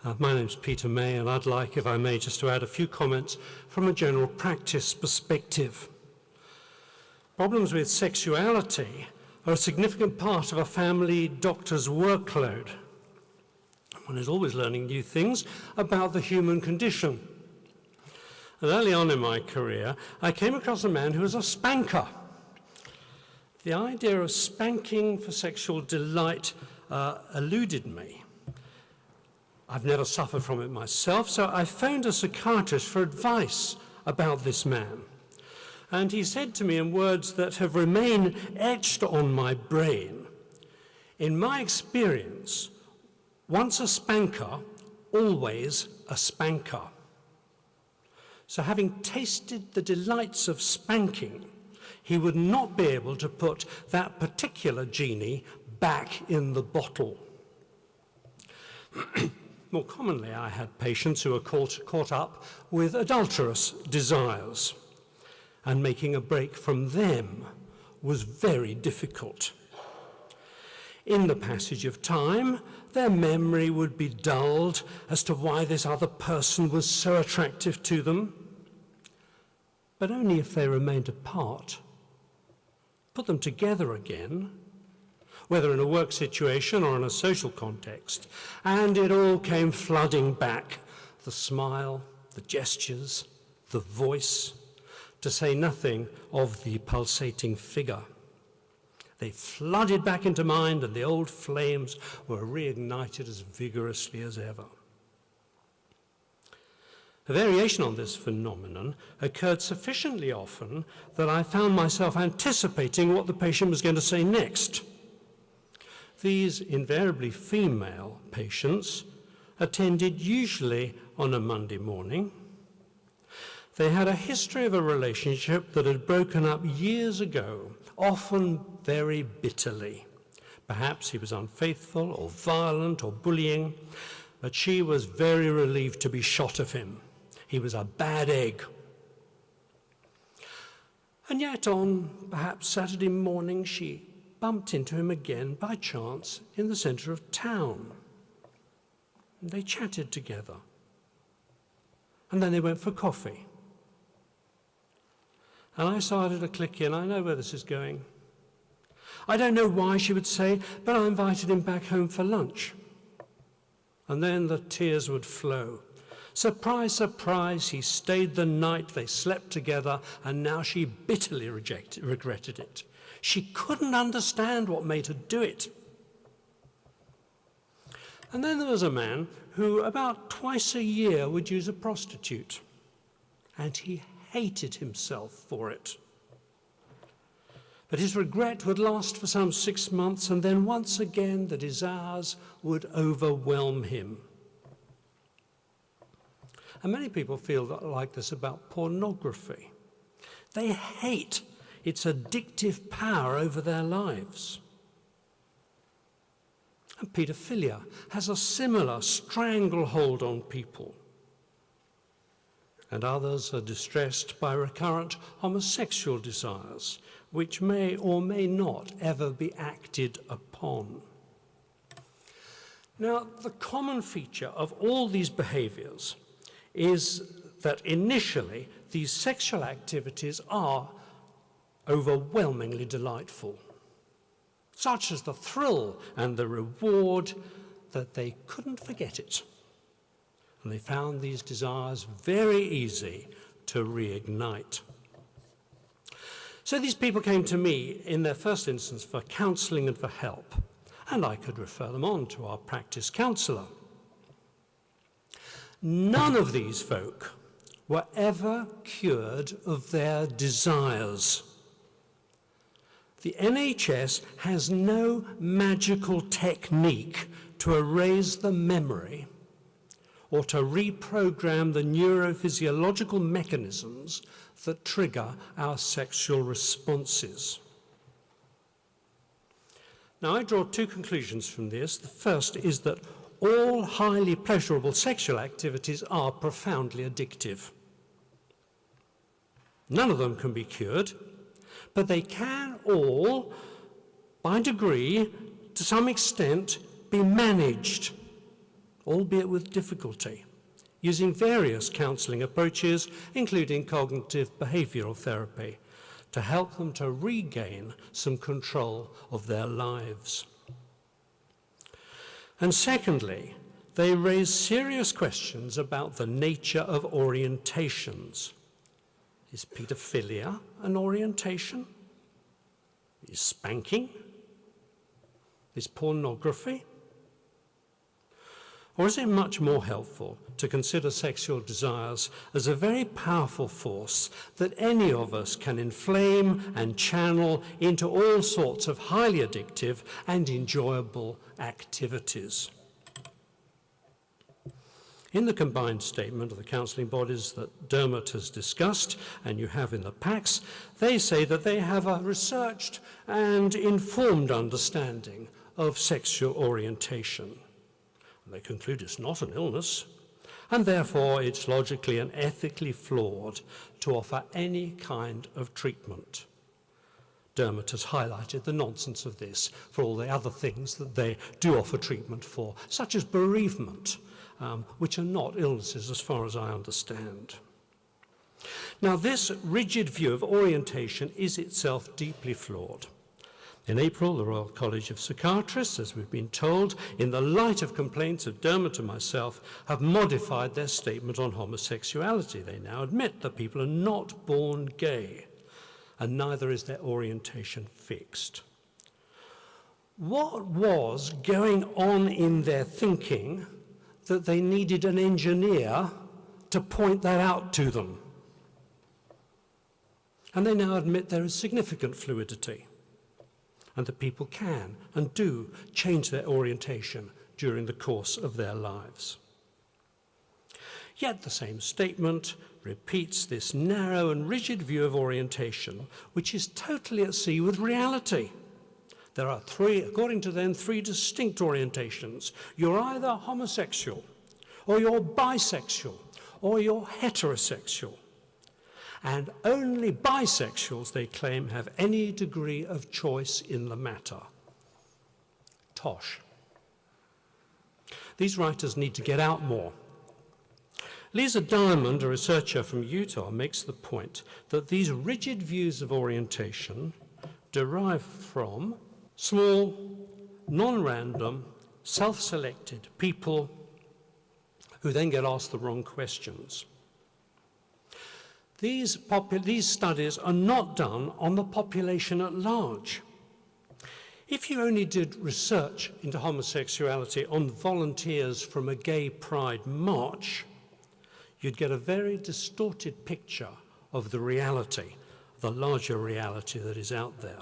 My name's Peter May, and I'd like, if I may, just to add a few comments from a general practice perspective. Problems with sexuality are a significant part of a family doctor's workload. One is always learning new things about the human condition. And early on in my career, I came across a man who was a spanker. The idea of spanking for sexual delight eluded me. I've never suffered from it myself, so I phoned a psychiatrist for advice about this man. And he said to me in words that have remained etched on my brain, "In my experience, once a spanker, always a spanker." So having tasted the delights of spanking, he would not be able to put that particular genie back in the bottle. More commonly, I had patients who were caught up with adulterous desires, and making a break from them was very difficult. In the passage of time, their memory would be dulled as to why this other person was so attractive to them, but only if they remained apart. Put them together again, whether in a work situation or in a social context, and it all came flooding back. The smile, the gestures, the voice, to say nothing of the pulsating figure. They flooded back into mind, and the old flames were reignited as vigorously as ever. A variation on this phenomenon occurred sufficiently often that I found myself anticipating what the patient was going to say next. These invariably female patients attended usually on a Monday morning. They had a history of a relationship that had broken up years ago, often very bitterly. Perhaps he was unfaithful or violent or bullying, but she was very relieved to be shot of him. He was a bad egg. And yet on perhaps Saturday morning, she bumped into him again by chance in the centre of town. They chatted together, and then they went for coffee. And I started to click in. I know where this is going. I don't know why, she would say, but I invited him back home for lunch. And then the tears would flow. Surprise, surprise, he stayed the night, they slept together, and now she bitterly regretted it. She couldn't understand what made her do it. And then there was a man who about twice a year would use a prostitute, and he hated himself for it. But his regret would last for some 6 months, and then once again the desires would overwhelm him. And many people feel like this about pornography. They hate its addictive power over their lives. And paedophilia has a similar stranglehold on people. And others are distressed by recurrent homosexual desires, which may or may not ever be acted upon. Now, the common feature of all these behaviors is that initially these sexual activities are overwhelmingly delightful, such as the thrill and the reward that they couldn't forget it. And they found these desires very easy to reignite. So these people came to me in their first instance for counselling and for help, and I could refer them on to our practice counsellor. None of these folk were ever cured of their desires. The NHS has no magical technique to erase the memory or to reprogram the neurophysiological mechanisms that trigger our sexual responses. Now, I draw two conclusions from this. The first is that all highly pleasurable sexual activities are profoundly addictive. None of them can be cured, but they can all, by degree, to some extent, be managed. albeit with difficulty, using various counselling approaches, including cognitive behavioural therapy, to help them to regain some control of their lives. And secondly, they raise serious questions about the nature of orientations. Is paedophilia an orientation? Is spanking? Is pornography? Or is it much more helpful to consider sexual desires as a very powerful force that any of us can inflame and channel into all sorts of highly addictive and enjoyable activities? In the combined statement of the counselling bodies that Dermot has discussed, and you have in the packs, they say that they have a researched and informed understanding of sexual orientation. They conclude it's not an illness, and therefore it's logically and ethically flawed to offer any kind of treatment. Dermot has highlighted the nonsense of this for all the other things that they do offer treatment for, such as bereavement, which are not illnesses as far as I understand. Now, this rigid view of orientation is itself deeply flawed. In April, the Royal College of Psychiatrists, as we've been told, in the light of complaints of Dermot and myself, have modified their statement on homosexuality. They now admit that people are not born gay, and neither is their orientation fixed. What was going on in their thinking that they needed an engineer to point that out to them? And they now admit there is significant fluidity, and that people can and do change their orientation during the course of their lives. Yet the same statement repeats this narrow and rigid view of orientation, which is totally at sea with reality. There are according to them, three distinct orientations. You're either homosexual, or you're bisexual, or you're heterosexual. And only bisexuals, they claim, have any degree of choice in the matter. Tosh. These writers need to get out more. Lisa Diamond, a researcher from Utah, makes the point that these rigid views of orientation derive from small, non-random, self-selected people who then get asked the wrong questions. These studies are not done on the population at large. If you only did research into homosexuality on volunteers from a gay pride march, you'd get a very distorted picture of the reality, the larger reality that is out there.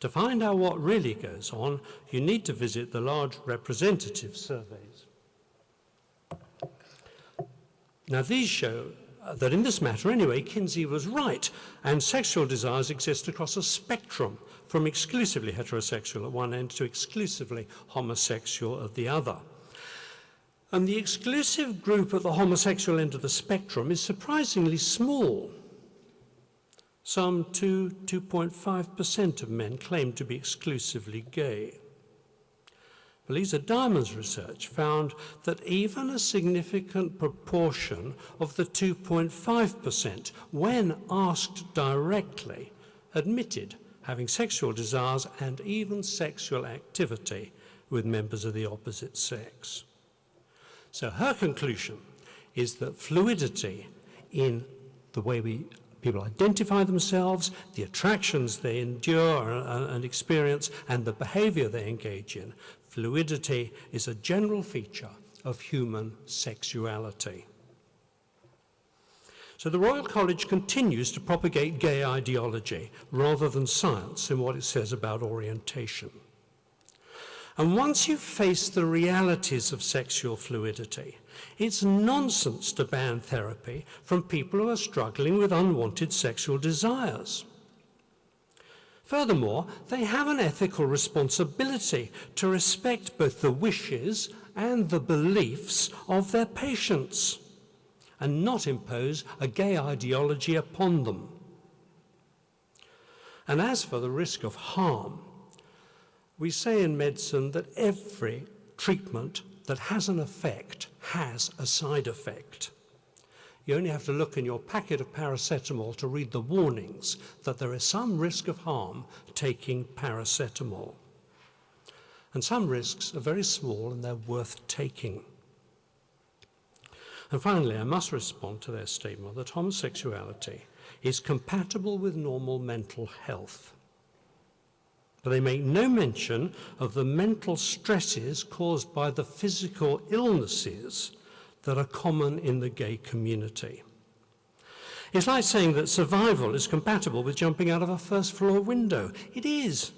To find out what really goes on, you need to visit the large representative surveys. Now, these show that in this matter, anyway, Kinsey was right, and sexual desires exist across a spectrum, from exclusively heterosexual at one end to exclusively homosexual at the other. And the exclusive group at the homosexual end of the spectrum is surprisingly small. Some 2.5% of men claim to be exclusively gay. Lisa Diamond's research found that even a significant proportion of the 2.5%, when asked directly, admitted having sexual desires and even sexual activity with members of the opposite sex. So her conclusion is that fluidity in the way people identify themselves, the attractions they endure and experience, and the behavior they engage in, fluidity is a general feature of human sexuality. So the Royal College continues to propagate gay ideology rather than science in what it says about orientation. And once you face the realities of sexual fluidity, it's nonsense to ban therapy from people who are struggling with unwanted sexual desires. Furthermore, they have an ethical responsibility to respect both the wishes and the beliefs of their patients, and not impose a gay ideology upon them. And as for the risk of harm, we say in medicine that every treatment that has an effect has a side effect. You only have to look in your packet of paracetamol to read the warnings that there is some risk of harm taking paracetamol. And some risks are very small and they're worth taking. And finally, I must respond to their statement that homosexuality is compatible with normal mental health. But they make no mention of the mental stresses caused by the physical illnesses that are common in the gay community. It's like saying that survival is compatible with jumping out of a first-floor window. It is.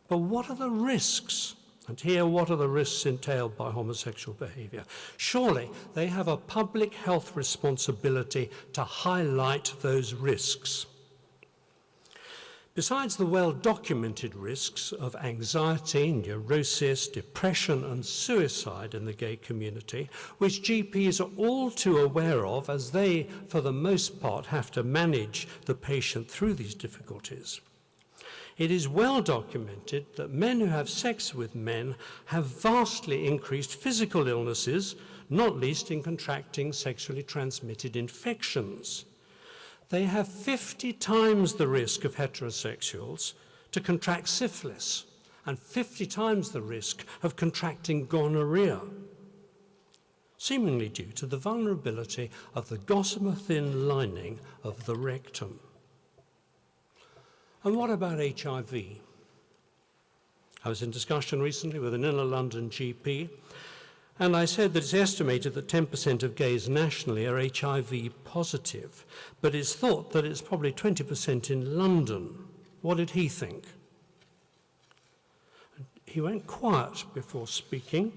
But what are the risks? And here, what are the risks entailed by homosexual behavior? Surely they have a public health responsibility to highlight those risks. Besides the well-documented risks of anxiety, neurosis, depression and suicide in the gay community, which GPs are all too aware of as they, for the most part, have to manage the patient through these difficulties, it is well documented that men who have sex with men have vastly increased physical illnesses, not least in contracting sexually transmitted infections. They have 50 times the risk of heterosexuals to contract syphilis and 50 times the risk of contracting gonorrhea, seemingly due to the vulnerability of the gossamer-thin lining of the rectum. And what about HIV? I was in discussion recently with an inner London GP, and I said that it's estimated that 10% of gays nationally are HIV positive, but it's thought that it's probably 20% in London. What did he think? He went quiet before speaking,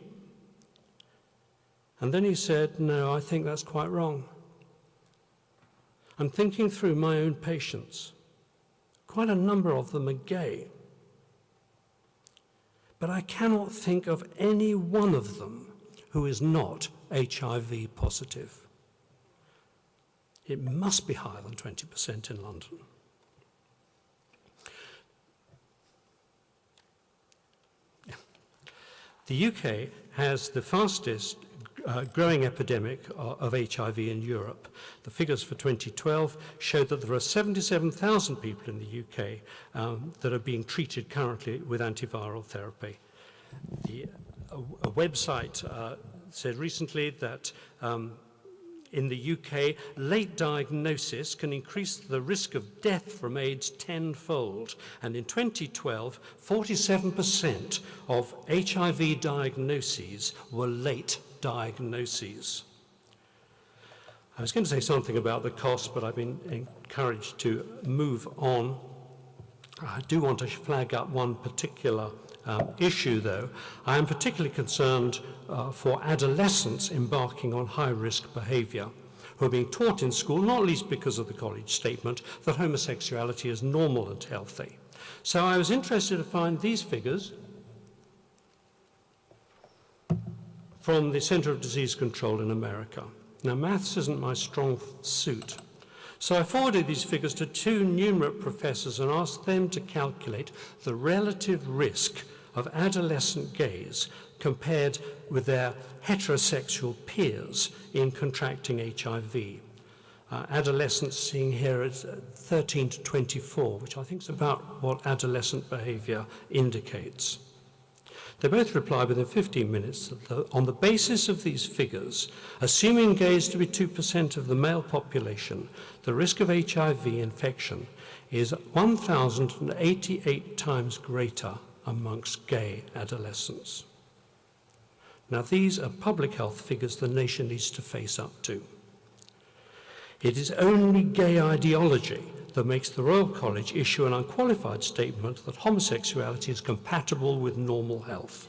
and then he said, "No, I think that's quite wrong. I'm thinking through my own patients. Quite a number of them are gay, but I cannot think of any one of them who is not HIV positive. It must be higher than 20% in London." The UK has the fastest growing epidemic of HIV in Europe. The figures for 2012 show that there are 77,000 people in the UK that are being treated currently with antiviral therapy. A website said recently that in the UK, late diagnosis can increase the risk of death from AIDS tenfold. And in 2012, 47% of HIV diagnoses were late diagnoses. I was going to say something about the cost, but I've been encouraged to move on. I do want to flag up one particular issue, though. I am particularly concerned for adolescents embarking on high-risk behaviour, who are being taught in school, not least because of the college statement, that homosexuality is normal and healthy. So I was interested to find these figures from the Centre of Disease Control in America. Now, maths isn't my strong suit, so I forwarded these figures to two numerate professors and asked them to calculate the relative risk of adolescent gays compared with their heterosexual peers in contracting HIV. Adolescents seen here at 13 to 24, which I think is about what adolescent behaviour indicates. They both replied within 15 minutes that on the basis of these figures, assuming gays to be 2% of the male population, the risk of HIV infection is 1,088 times greater amongst gay adolescents. Now, these are public health figures the nation needs to face up to. It is only gay ideology that makes the Royal College issue an unqualified statement that homosexuality is compatible with normal health.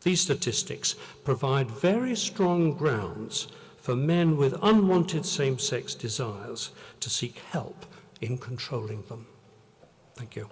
These statistics provide very strong grounds for men with unwanted same-sex desires to seek help in controlling them. Thank you.